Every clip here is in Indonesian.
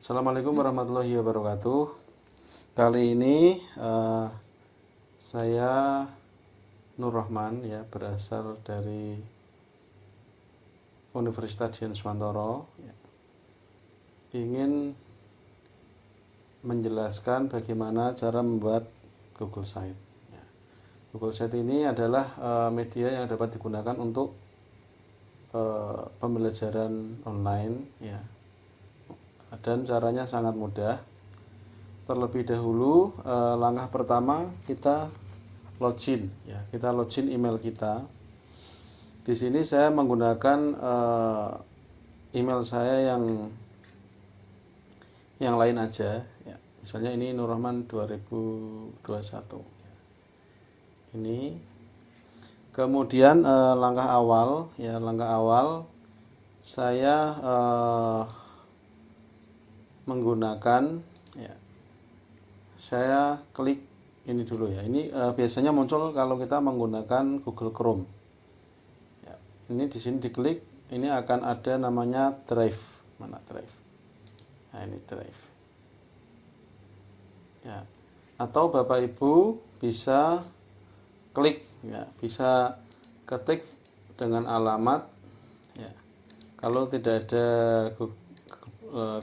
Assalamualaikum warahmatullahi wabarakatuh. Kali ini saya Nur Rahman ya, berasal dari Universitas Dian Swantoro ya, ingin menjelaskan bagaimana cara membuat Google Site ya. Google Site ini adalah media yang dapat digunakan untuk pembelajaran online ya, dan caranya sangat mudah. Terlebih dahulu langkah pertama kita login ya, kita login email kita. Di sini saya menggunakan email saya yang lain aja ya. Misalnya ini Nurrahman 2021 ya. Ini kemudian langkah awal saya menggunakan ya, saya klik ini dulu ya. Ini biasanya muncul kalau kita menggunakan Google Chrome. Ya, ini di sini diklik, ini akan ada namanya Drive. Mana Drive? Nah, ini Drive. Ya. Atau Bapak Ibu bisa klik ya, bisa ketik dengan alamat ya. Kalau tidak ada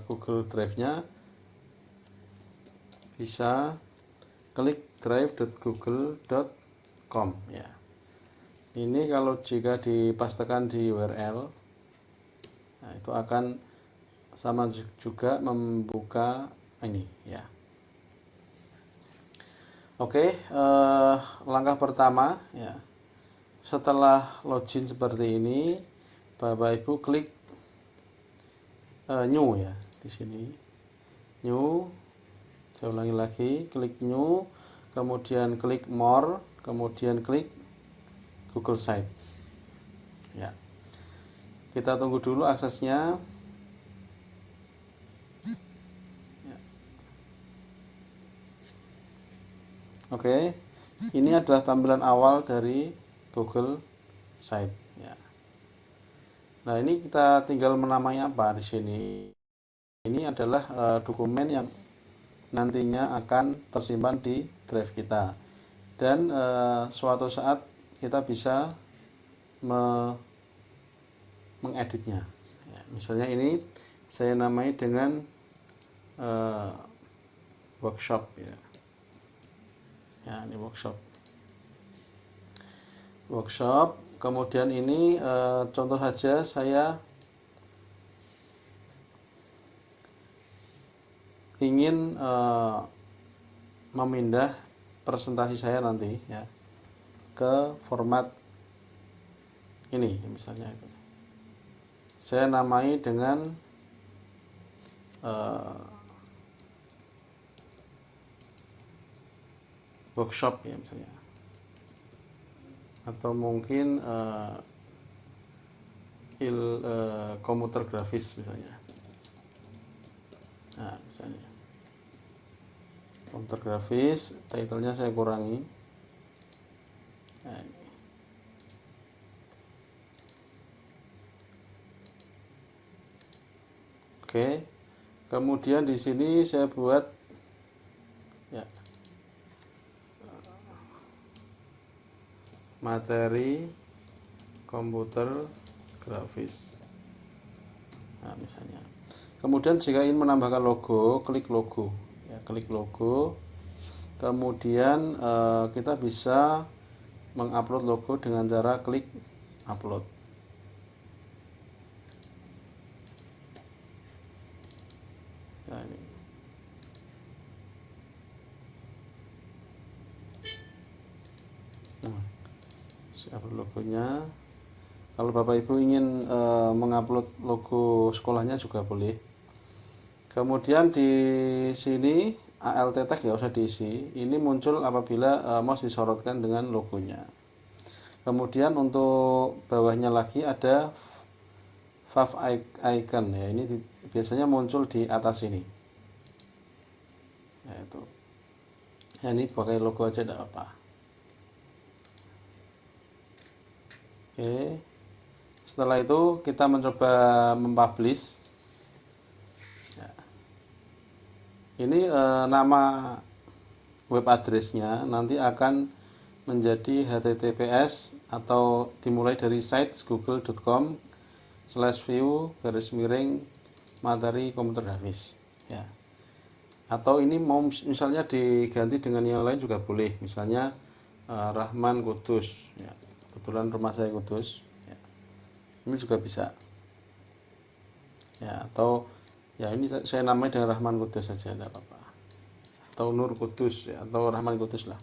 Google Drive-nya, bisa klik drive.google.com ya. Ini kalau jika dipastekan di URL, nah itu akan sama juga membuka ini ya. Oke, langkah pertama ya. Setelah login seperti ini, Bapak Ibu klik new ya di sini. New. Saya ulangi lagi, klik new, kemudian klik more, kemudian klik Google Site. Ya. Kita tunggu dulu aksesnya. Ya. Oke. Ini adalah tampilan awal dari Google Site ya. Nah, ini kita tinggal menamai apa di sini. Ini adalah dokumen yang nantinya akan tersimpan di drive kita, dan suatu saat kita bisa mengeditnya ya. Misalnya ini saya namai dengan workshop ya. Ya, ini workshop. Kemudian ini contoh saja, saya ingin memindah presentasi saya nanti ya ke format ini misalnya. Saya namai dengan workshop ya misalnya, atau mungkin komputer grafis misalnya. Nah, misalnya komputer grafis, title-nya saya kurangi. Nah, ini. Oke. Kemudian di sini saya buat ya, materi komputer grafis. Nah, misalnya. Kemudian jika ingin menambahkan logo, klik logo ya, klik logo. Kemudian kita bisa mengupload logo dengan cara klik upload. Nah, ini. Nah, upload logonya. Kalau Bapak Ibu ingin mengupload logo sekolahnya juga boleh. Kemudian di sini alt tag ya usah diisi. Ini muncul apabila mouse disorotkan dengan logonya. Kemudian untuk bawahnya lagi ada fav icon ya. Ini biasanya muncul di atas ini. Nah, itu. Ya, ini pakai logo aja tidak apa. Oke. Setelah itu kita mencoba mempublish. Ya. Ini nama web address-nya nanti akan menjadi https atau dimulai dari sites google.com/view_materi komputer grafis ya. Atau ini mau misalnya diganti dengan yang lain juga boleh, misalnya Rahman Kudus ya. Kebetulan rumah saya Kudus ya. Ini juga bisa ya, atau ya ini saya namai dengan Rahman Kudus saja, tidak apa-apa, atau Nur Kudus ya, atau Rahman Kudus lah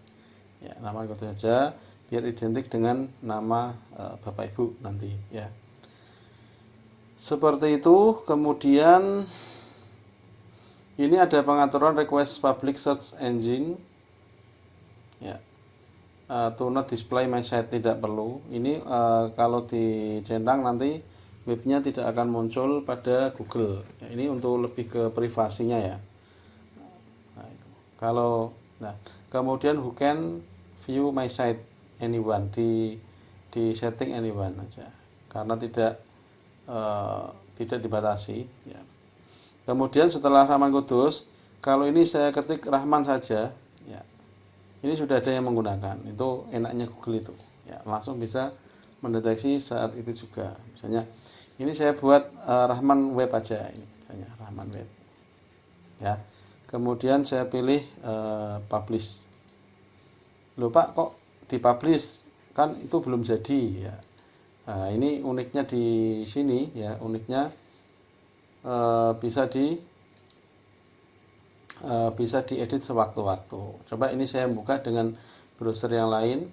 ya, nama Kudus saja biar identik dengan nama Bapak Ibu nanti ya, seperti itu. Kemudian ini ada pengaturan request public search engine ya, to not display my site, tidak perlu ini. Kalau dicentang nanti webnya tidak akan muncul pada Google ya, ini untuk lebih ke privasinya ya. Nah, kemudian who can view my site, anyone, di setting anyone aja karena tidak dibatasi ya. Kemudian setelah Rahman Kudus, kalau ini saya ketik Rahman saja ya, ini sudah ada yang menggunakan, itu enaknya Google itu ya, langsung bisa mendeteksi saat itu juga. Misalnya ini saya buat Rahman web aja, ini misalnya Rahman web ya. Kemudian saya pilih publish. Loh Pak, kok dipublish? Kan itu belum jadi ya. Nah, ini uniknya di sini ya, uniknya bisa diedit sewaktu-waktu. Coba ini saya buka dengan browser yang lain.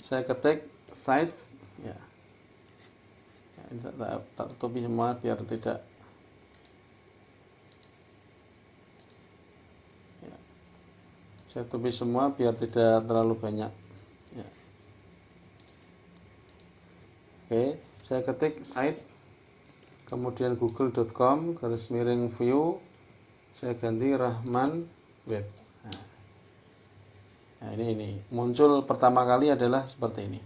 Saya ketik sites ya. Ini tak tutupi semua biar tidak ya. Saya tutupi semua biar tidak terlalu banyak ya. Oke, saya ketik site, kemudian google.com/view, saya ganti Rahman web. Nah, ini muncul pertama kali adalah seperti ini,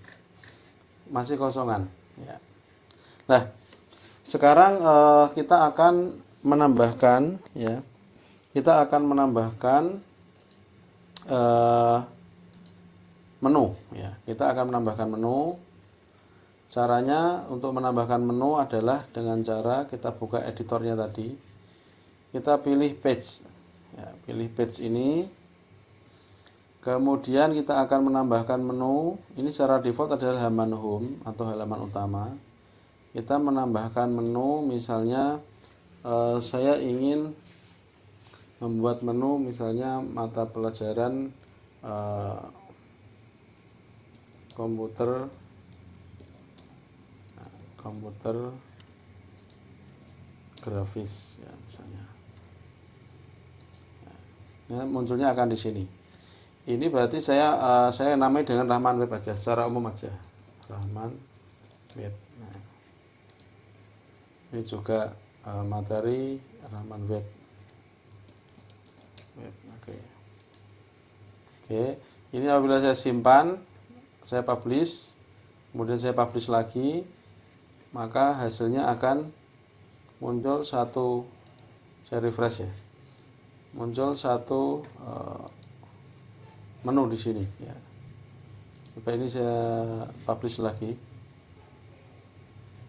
masih kosongan ya. Nah, sekarang kita akan menambahkan ya, menu ya. Kita akan menambahkan menu. Caranya untuk menambahkan menu adalah dengan cara kita buka editornya tadi. Kita pilih page ya, pilih page ini. Kemudian kita akan menambahkan menu. Ini secara default adalah halaman home atau halaman utama. Kita menambahkan menu, misalnya saya ingin membuat menu misalnya mata pelajaran komputer grafis ya misalnya. Nah, munculnya akan di sini. Ini berarti saya namai dengan Rahman web aja, secara umum aja. Rahman web. Nah, ini juga materi Rahman web. Oke. Ini apabila saya simpan, saya publish, kemudian saya publish lagi, maka hasilnya akan muncul satu, saya refresh ya, muncul satu menu di sini ya. Coba ini saya publish lagi.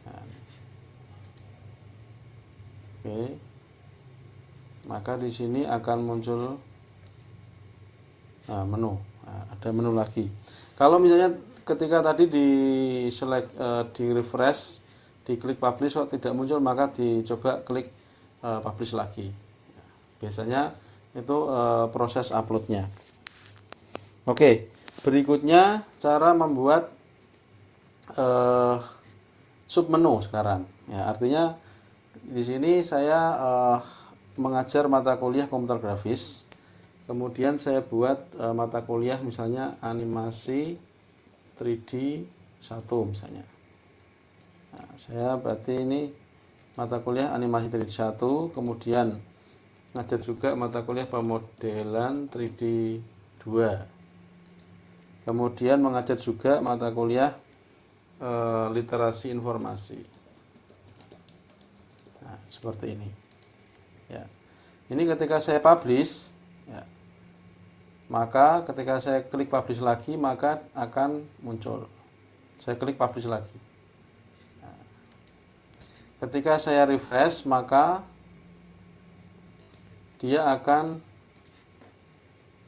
Nah, oke. Maka di sini akan muncul menu. Nah, ada menu lagi. Kalau misalnya ketika tadi di select, di refresh, diklik publish kok tidak muncul, maka dicoba klik publish lagi. Biasanya itu proses uploadnya. Oke, berikutnya cara membuat submenu sekarang. Ya, artinya di sini saya mengajar mata kuliah komputer grafis. Kemudian saya buat mata kuliah misalnya animasi 3D 1 misalnya. Nah, saya berarti ini mata kuliah animasi 3D 1, kemudian ngajar juga mata kuliah pemodelan 3D 2. Kemudian mengajar juga mata kuliah literasi informasi. Nah, seperti ini. Ya. Ini ketika saya publish, ya, maka ketika saya klik publish lagi, maka akan muncul. Saya klik publish lagi. Ketika saya refresh, maka dia akan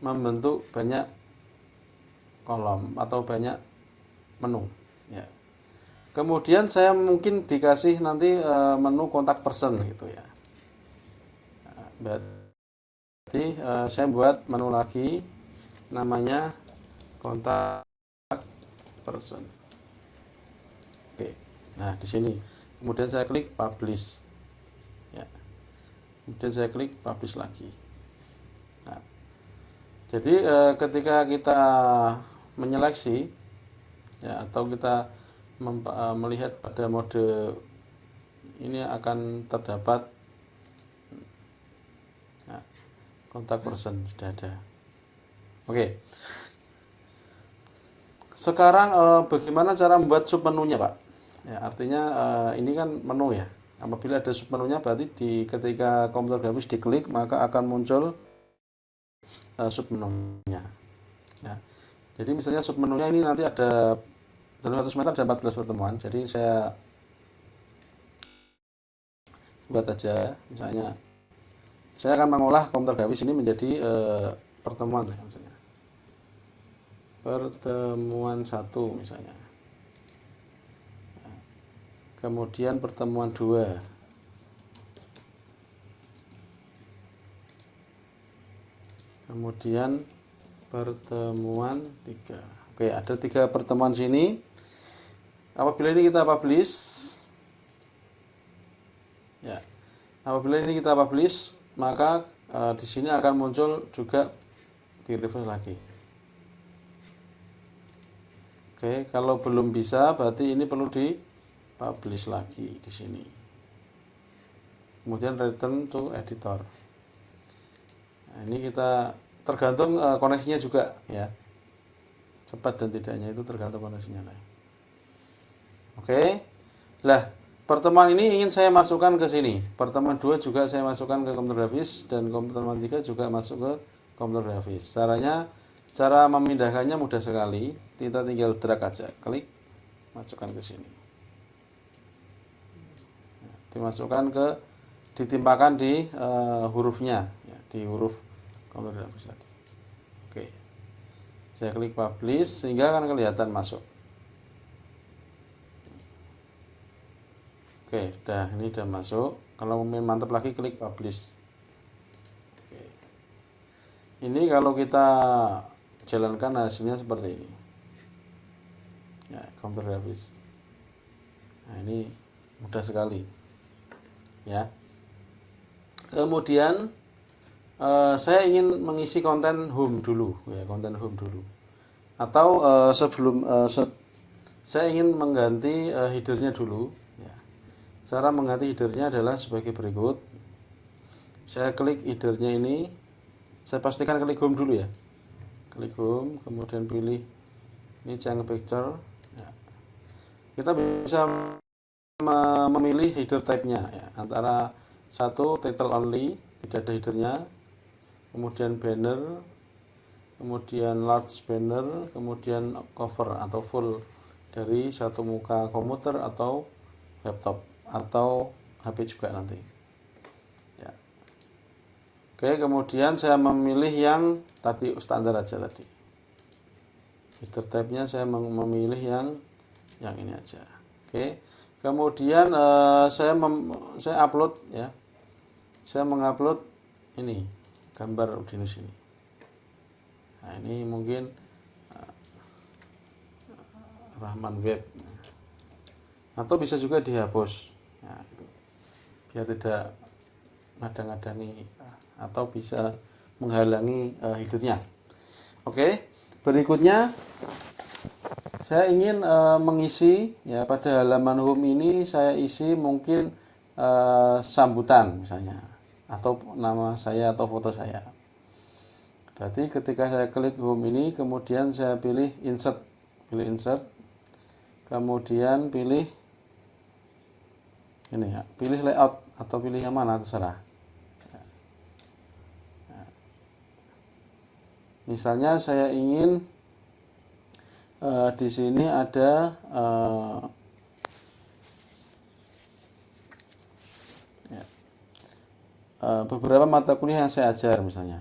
membentuk banyak kolom atau banyak menu. Ya. Kemudian saya mungkin dikasih nanti menu kontak person gitu ya. Berarti saya buat menu lagi, namanya kontak person. Oke. Nah, di sini. Kemudian saya klik publish. Ya. Kemudian saya klik publish lagi. Nah, jadi ketika kita menyeleksi ya, atau kita melihat pada mode ini akan terdapat ya, kontak person sudah ada. Oke. Sekarang bagaimana cara membuat submenunya, Pak? Ya, artinya ini kan menu ya. Apabila ada submenunya berarti ketika komputer grafis diklik maka akan muncul submenunya. Ya. Jadi misalnya submenunya ini nanti ada dalam 100 meter ada 14 pertemuan. Jadi saya buat aja, misalnya saya akan mengolah komputer grafis ini menjadi pertemuan ya, misalnya. Pertemuan 1 misalnya. Kemudian pertemuan 2. Kemudian pertemuan 3. Oke, ada 3 pertemuan sini. Apabila ini kita publish, ya. Apabila ini kita publish, maka di sini akan muncul juga di refresh lagi. Oke, kalau belum bisa berarti ini perlu di publish lagi di sini. Kemudian return to editor. Nah, ini kita tergantung koneksinya juga ya. Cepat dan tidaknya itu tergantung koneksinya. Oke. Lah, pertemuan ini ingin saya masukkan ke sini. Pertemuan 2 juga saya masukkan ke komputer grafis dan pertemuan 3 juga masuk ke komputer grafis. Cara memindahkannya mudah sekali. Kita tinggal drag aja, klik, masukkan ke sini. Nah, dimasukkan ditimpakan di hurufnya, ya, di huruf komputer grafis tadi. Oke. Saya klik publish sehingga akan kelihatan masuk. Oke, ini udah masuk. Kalau mau mantap lagi klik publish. Oke. Ini kalau kita jalankan hasilnya seperti ini. Ya, komputer grafis. Nah, ini mudah sekali. Ya. Kemudian saya ingin mengisi konten home dulu, ya, konten home dulu. Atau saya ingin mengganti headernya dulu. Cara mengganti headernya adalah sebagai berikut. Saya klik headernya ini. Saya pastikan klik home dulu ya. Klik home, kemudian pilih ini change picture. Ya. Kita bisa memilih header type-nya ya. Antara satu title only, tidak ada headernya. Kemudian banner, kemudian large banner, kemudian cover atau full dari satu muka komputer atau laptop atau HP juga nanti ya. Oke, kemudian saya memilih yang tadi standar aja tadi. Header type-nya saya memilih yang ini aja. Oke. Kemudian saya upload ya. Saya mengupload ini gambar Udinus ini. Nah, ini mungkin Rahman Web. Atau bisa juga dihapus. Nah, itu. Biar tidak ngadang-ngadangi atau bisa menghalangi headernya. Oke, berikutnya saya ingin mengisi ya, pada halaman home ini saya isi mungkin sambutan misalnya, atau nama saya atau foto saya. Berarti ketika saya klik home ini, kemudian saya pilih insert, kemudian pilih ini ya, pilih layout atau pilih yang mana terserah. Misalnya saya ingin di sini ada beberapa mata kuliah yang saya ajar misalnya.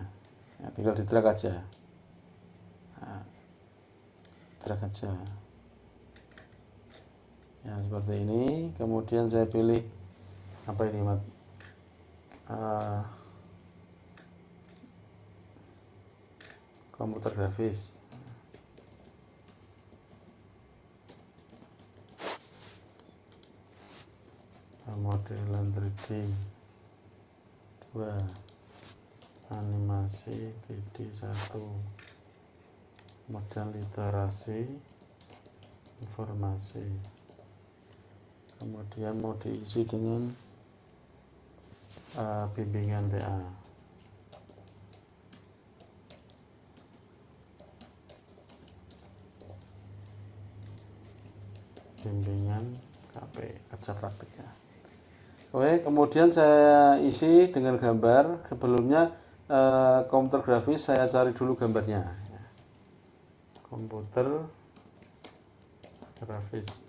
Ya, tinggal di drag aja. Drag aja. Ya, seperti ini. Kemudian saya pilih apa ini, komputer grafis. Modelan 3D 2, animasi 3D 1, modal literasi informasi. Kemudian mau diisi dengan bimbingan TA. Bimbingan KP, kerja praktiknya. Oke, kemudian saya isi dengan gambar. Sebelumnya komputer grafis saya cari dulu gambarnya. Komputer grafis.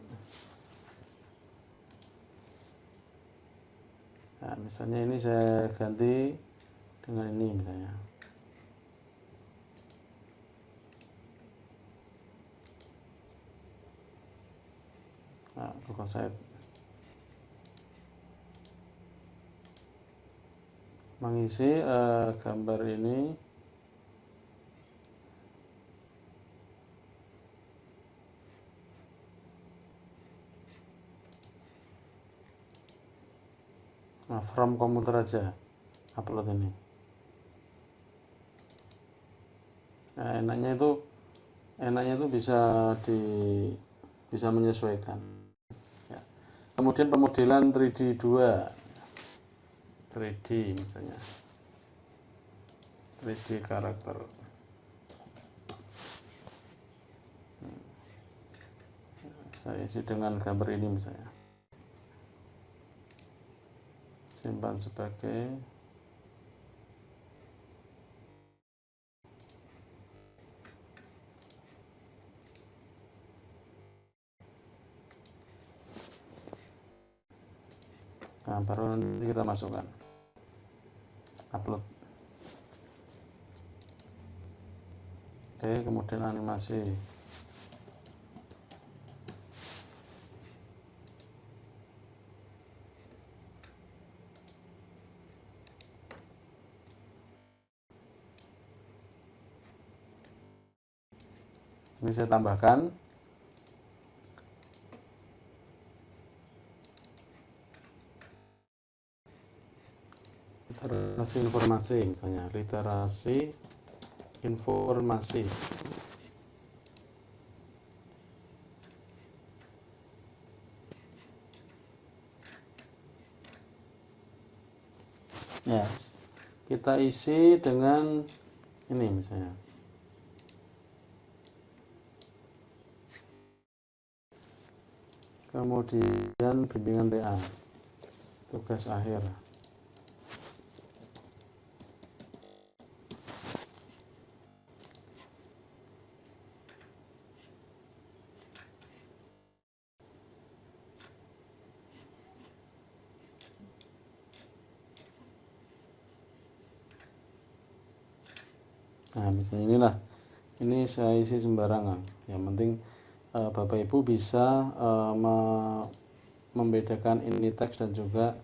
Nah, misalnya ini saya ganti dengan ini misalnya. Nah, bukan saya mengisi gambar ini from komputer aja upload ini. Nah, enaknya itu bisa menyesuaikan. Ya. Kemudian pemodelan 3D 2, 3D misalnya, 3D karakter. Saya isi dengan gambar ini misalnya. Simpan sebagai nah, baru nanti kita masukkan upload. Oke, kemudian animasi. Ini saya tambahkan literasi informasi misalnya, literasi informasi. Ya, kita isi dengan ini misalnya. Kemudian bimbingan TA, tugas akhir. Nah, misalnya inilah, ini saya isi sembarangan. Yang penting Bapak Ibu bisa membedakan ini teks dan juga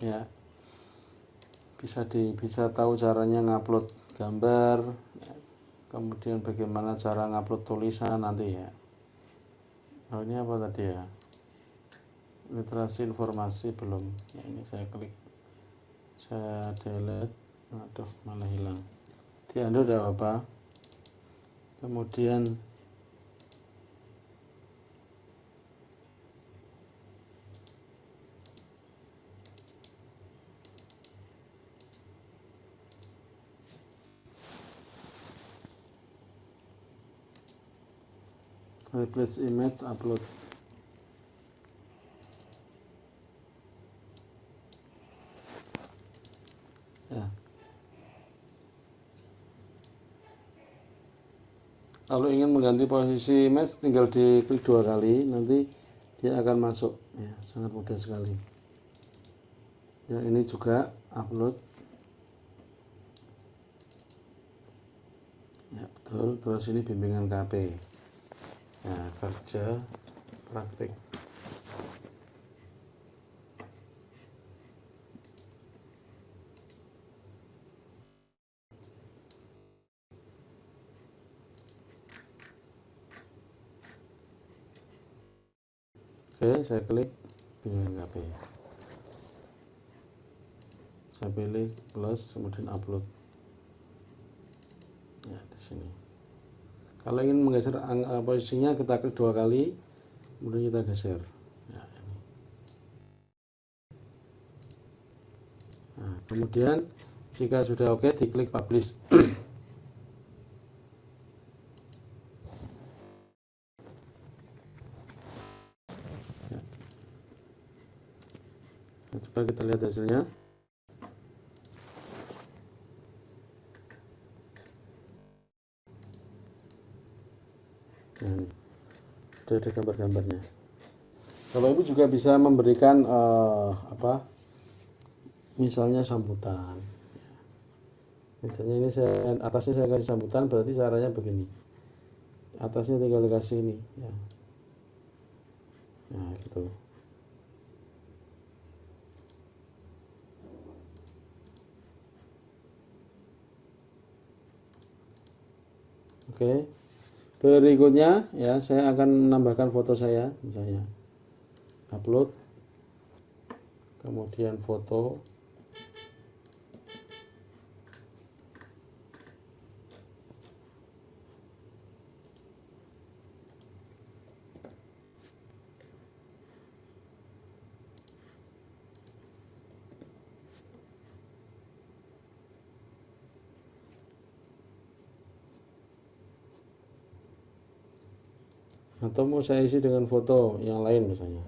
ya bisa tahu caranya ngupload gambar, kemudian bagaimana cara ngupload tulisan nanti ya. Oh, ini apa tadi ya? Literasi informasi belum. Ya, ini saya klik, saya delete. Aduh, malah hilang. Diunduh udah apa? Kemudian replace image, upload. Ya. Kalau ingin mengganti posisi match tinggal diklik 2 kali, nanti dia akan masuk ya, sangat mudah sekali ya. Ini juga upload ya, betul. Terus ini bimbingan KP ya, kerja praktik. Oke, saya klik bimbingan KP, saya pilih plus, kemudian upload ya di sini. Kalau ingin menggeser posisinya, kita klik 2 kali, kemudian kita geser ya, ini. Nah, kemudian jika sudah oke, diklik publish. Ya. Nah, coba kita lihat hasilnya. Nah, ini sudah ada gambar-gambarnya. Bapak Ibu juga bisa memberikan misalnya sambutan. Misalnya ini atasnya saya kasih sambutan, berarti caranya begini. Atasnya tinggal dikasih ini ya. Nah, gitu. Oke. Berikutnya ya, saya akan menambahkan foto saya, misalnya upload, kemudian foto. Atau mau saya isi dengan foto yang lain misalnya.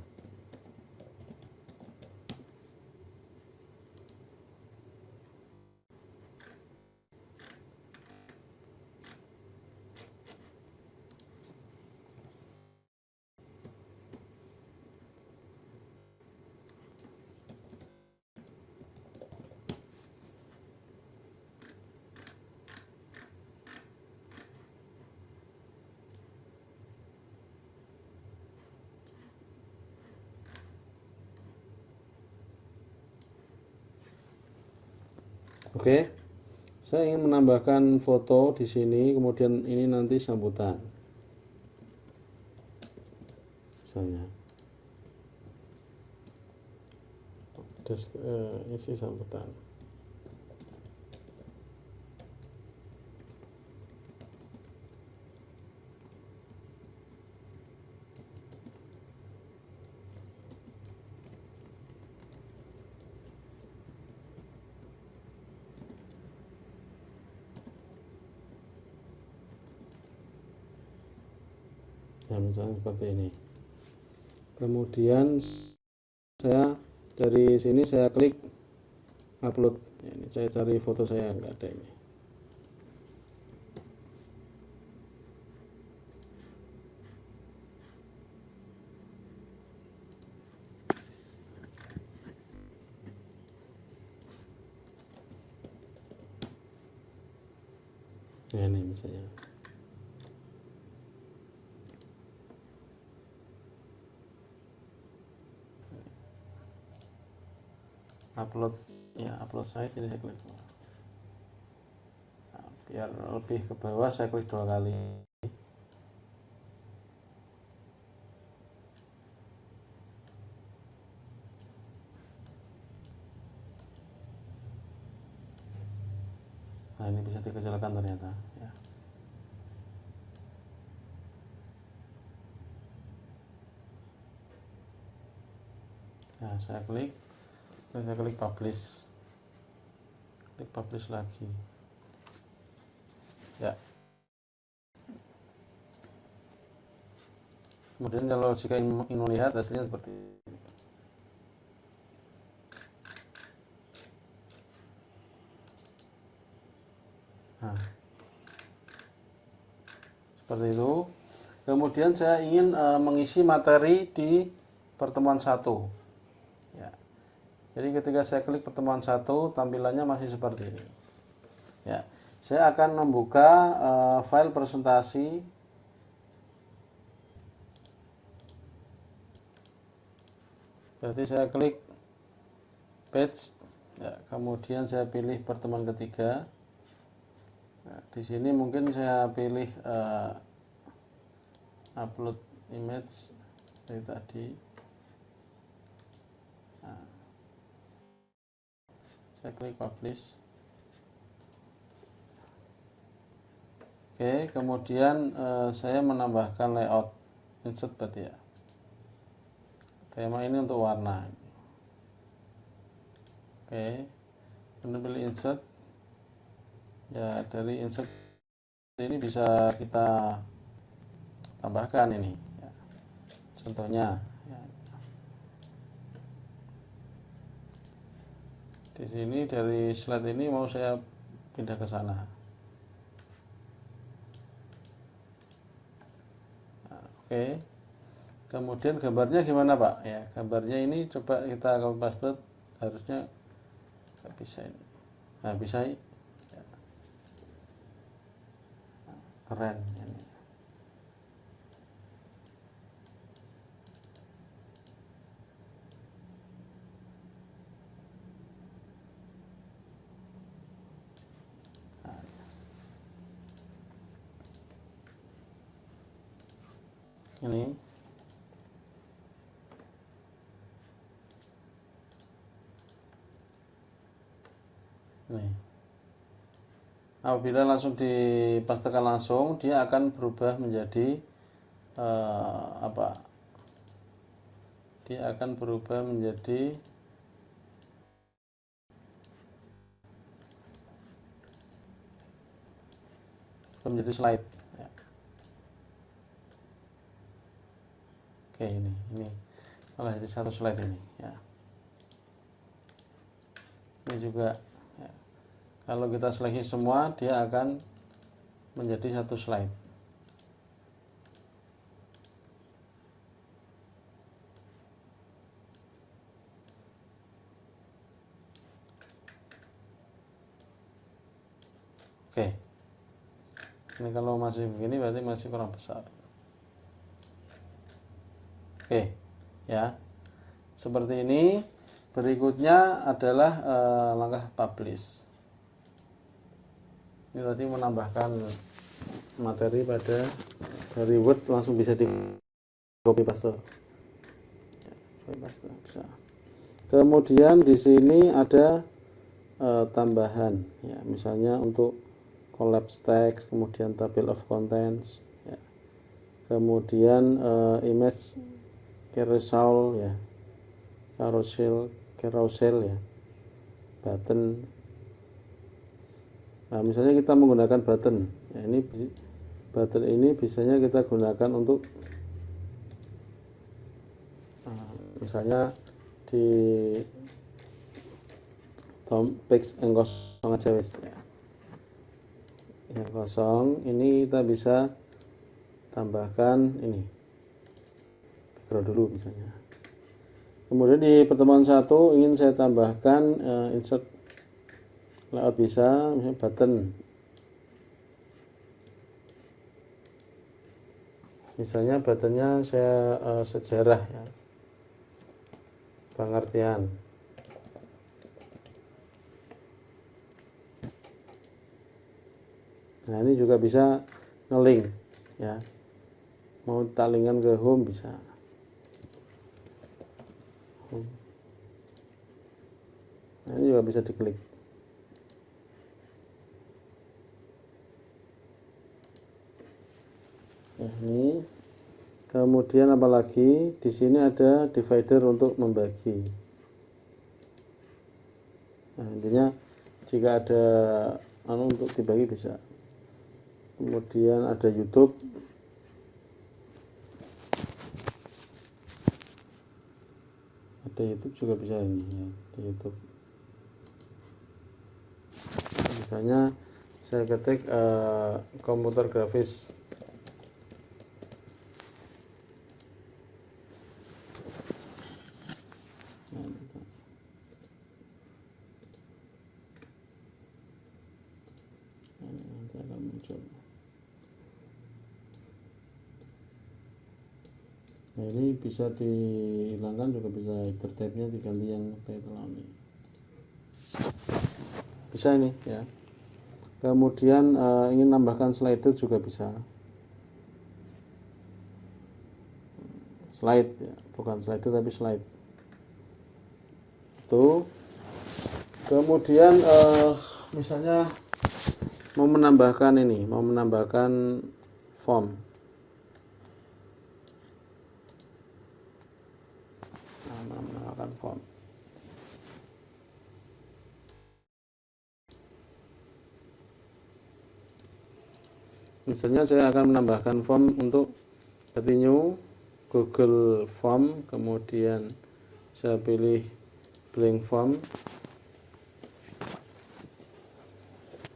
Oke. Saya ingin menambahkan foto di sini, kemudian ini nanti sambutan. Misalnya. Isi sambutan. Ya, misalnya seperti ini. Kemudian saya dari sini saya klik upload. Ini saya cari foto saya, nggak ada ini. Nah, ini misalnya. Upload ya, upload site ini saya klik. Nah, biar lebih ke bawah saya klik 2 kali. Nah, ini bisa dikecilkan ternyata ya. Nah, saya klik publish. Klik publish lagi ya. Kemudian kalau jika ingin melihat hasilnya seperti ini. Nah, seperti itu. Kemudian saya ingin mengisi materi di pertemuan 1 ya. Jadi ketika saya klik pertemuan 1, tampilannya masih seperti ini ya. Saya akan membuka file presentasi. Berarti saya klik page ya, kemudian saya pilih pertemuan ketiga. Nah, di sini mungkin saya pilih upload image dari tadi. Nah, saya klik publish. Oke, kemudian saya menambahkan layout insert berarti ya. Tema ini untuk warna. Oke, kemudian pilih insert. Ya, dari insert ini bisa kita tambahkan ini. Ya. Contohnya, ya. Di sini dari slide ini mau saya pindah ke sana. Nah, oke. Kemudian gambarnya gimana Pak? Ya, gambarnya ini coba kita copy paste, harusnya nggak bisa ini. Nah, bisa ya. Keren ini. Ini. Nih. Apabila langsung dipastekan langsung, dia akan berubah menjadi apa? Dia akan berubah menjadi slide. Ya. Oke, ini malah jadi satu slide ini. Ya. Ini juga. Ya. Kalau kita seleksi semua, dia akan menjadi satu slide. Oke. Ini kalau masih begini berarti masih kurang besar. Oke. Ya. Seperti ini. Berikutnya adalah langkah publish. Ini tadi menambahkan materi pada dari Word langsung bisa di copy paste. Copy paste bisa. Kemudian di sini ada tambahan ya, misalnya untuk collapse text, kemudian table of contents ya. Kemudian image carousel ya. Carousel ya. Button. Nah, misalnya kita menggunakan button. Ya, ini button ini biasanya kita gunakan untuk misalnya di page yang kosong aja wis ya. Yang kosong ini kita bisa tambahkan ini background dulu misalnya. Kemudian di pertemuan 1 ingin saya tambahkan insert layout bisa, misalnya button. Misalnya buttonnya saya sejarah ya. Pengertian. Nah, ini juga bisa nge-link ya. Mau talingan ke home bisa. Nah, ini juga bisa diklik. Ya, ini. Kemudian apalagi di sini ada divider untuk membagi. Nah, intinya jika ada untuk dibagi bisa. Kemudian ada YouTube. Ada YouTube juga bisa ini ya, di YouTube. Misalnya saya ketik komputer grafis workshop. Nah, ini bisa dihilangkan, juga bisa header tab-nya diganti yang title only. Bisa ini ya. Kemudian ingin nambahkan slider juga bisa. Slide ya, bukan slider tapi slide. Itu. Kemudian misalnya mau menambahkan form. Menambahkan form. Misalnya saya akan menambahkan form untuk new Google Form, kemudian saya pilih blank form.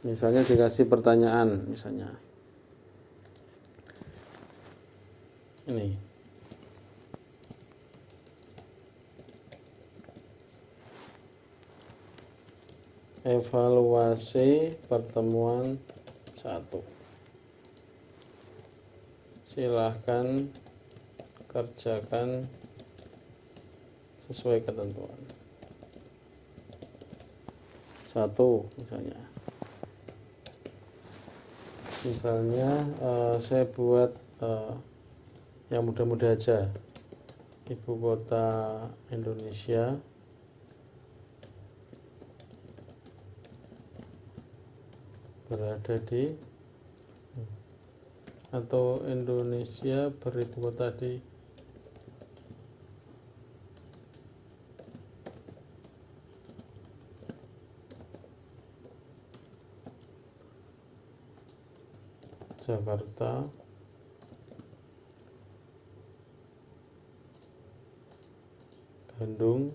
Misalnya dikasih pertanyaan, misalnya ini, evaluasi pertemuan 1. Silahkan kerjakan sesuai ketentuan. 1 misalnya. Saya buat yang mudah-mudah aja. Ibu kota Indonesia berada di, atau Indonesia beribu kota di Jakarta, Bandung,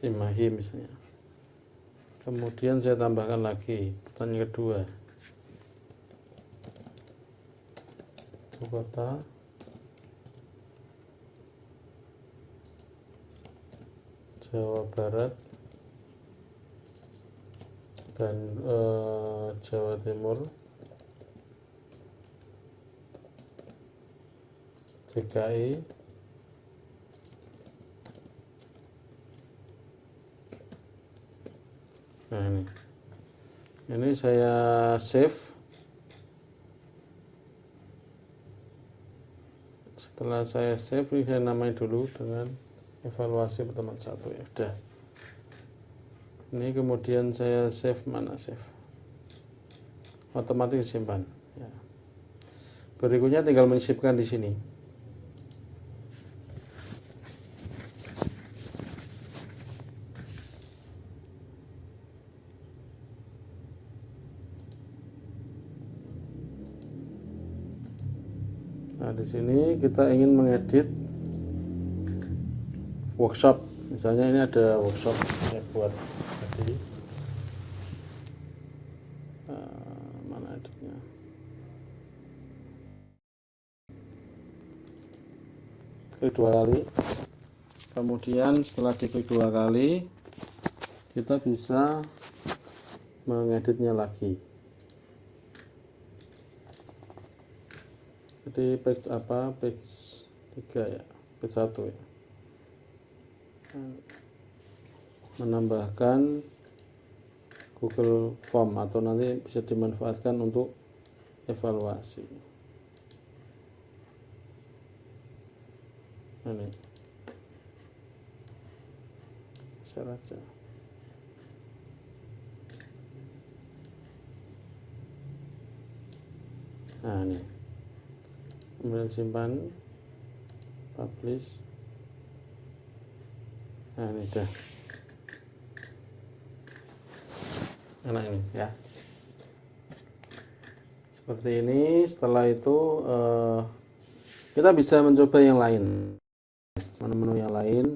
Cimahi misalnya. Kemudian saya tambahkan lagi pertanyaan kedua, ibu kota Jawa Barat dan Jawa Timur, DKI, nah ini saya save. Setelah saya save, ini saya namai dulu dengan evaluasi pertemuan 1 ya udah. Ini kemudian saya save, mana save, otomatis simpan ya. Berikutnya tinggal mensipkan di sini. Nah, di sini kita ingin mengedit workshop. Misalnya ini ada workshop saya buat tadi. Mana editnya? Klik 2 kali. Kemudian setelah diklik 2 kali, kita bisa mengeditnya lagi. Jadi page apa? Page 3 ya, page 1 ya. Menambahkan Google Form atau nanti bisa dimanfaatkan untuk evaluasi. Ini share aja. Nah ini, kemudian simpan, publish. Nah ini udah enak ini ya. seperti ini. Setelah itu kita bisa mencoba yang lain, menu-menu yang lain.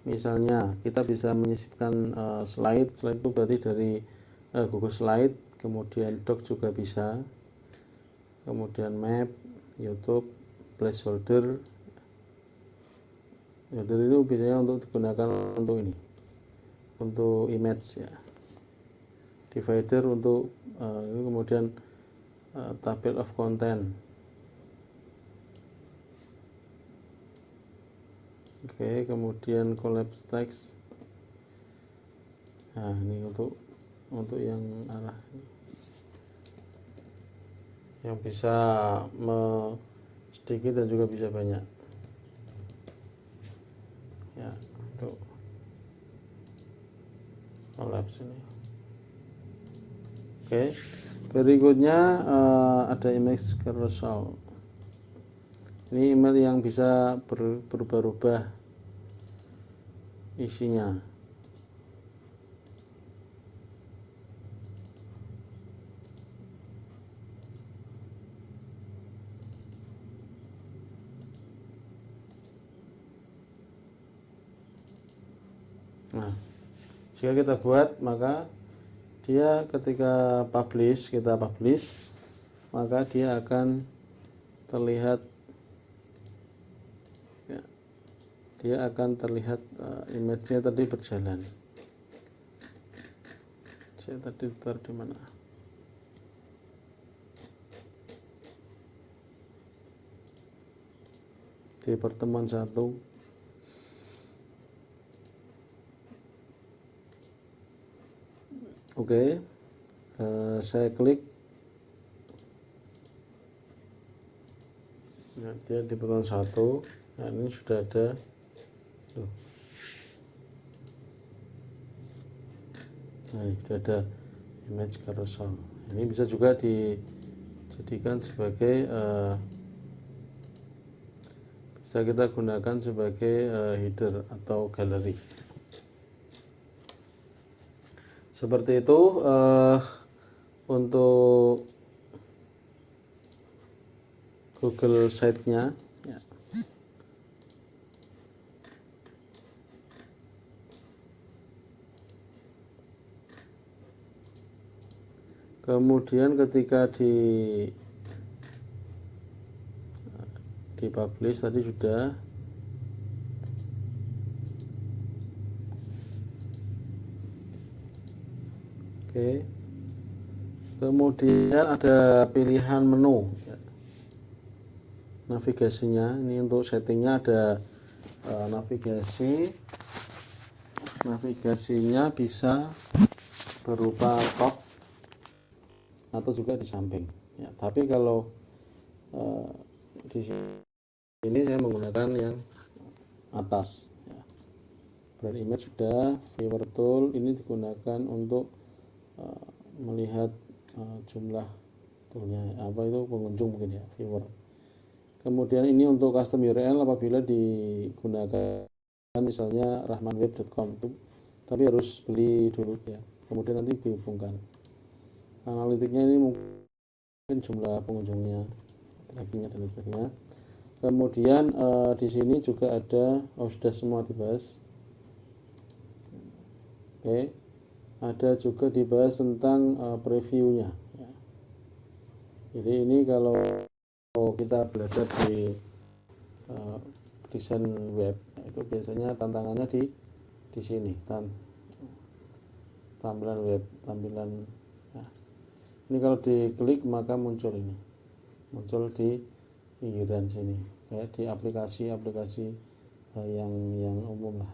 Misalnya kita bisa menyisipkan slide itu berarti dari Google Slide, kemudian Doc juga bisa, kemudian Map, YouTube, Placeholder. Dari itu biasanya untuk digunakan untuk ini, untuk image ya. Divider untuk kemudian table of content. Oke, kemudian collapse text. Nah, ini untuk yang arah yang bisa sedikit dan juga bisa banyak. Ya, untuk collapse ini. Oke, berikutnya ada image carousel. Ini email yang bisa berubah-ubah isinya. Nah, jika kita buat, maka dia ketika kita publish, maka dia akan terlihat ya, dia akan terlihat image-nya tadi berjalan. Saya tadi taruh di mana? Di pertemuan 1. Oke, saya klik. Nah, dia di pertemuan 1. Nah, ini sudah ada. Nah, ini sudah ada image carousel. Ini bisa juga dijadikan sebagai bisa kita gunakan sebagai header atau galeri. Seperti itu untuk Google Site-nya ya. Kemudian ketika di publish tadi sudah. Oke. Kemudian ada pilihan menu ya. Navigasinya ini untuk settingnya ada navigasinya bisa berupa top atau juga di samping ya. Tapi kalau di sini saya menggunakan yang atas ya. Blur image sudah, viewer tool ini digunakan untuk melihat jumlah toolnya apa itu pengunjung mungkin ya, viewer. Kemudian ini untuk custom URL apabila digunakan misalnya rahmanweb.com itu, tapi harus beli dulu ya, kemudian nanti dihubungkan. Analitiknya ini mungkin jumlah pengunjungnya, trackingnya dan sebagainya. Kemudian di sini juga ada sudah semua dibahas. Oke, ada juga dibahas tentang previewnya ya. Jadi ini kalau kita belajar di desain web itu biasanya tantangannya di sini tampilan web, ya. Ini kalau diklik maka muncul di pinggiran sini kayak di aplikasi yang umum lah.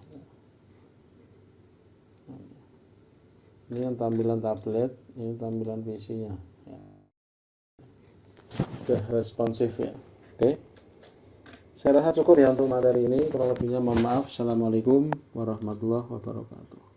Ini yang tampilan tablet, ini tampilan PC-nya ya. Sudah responsif ya. Oke, saya rasa cukup ya untuk materi ini. Kurang lebihnya mohon maaf. Assalamualaikum warahmatullahi wabarakatuh.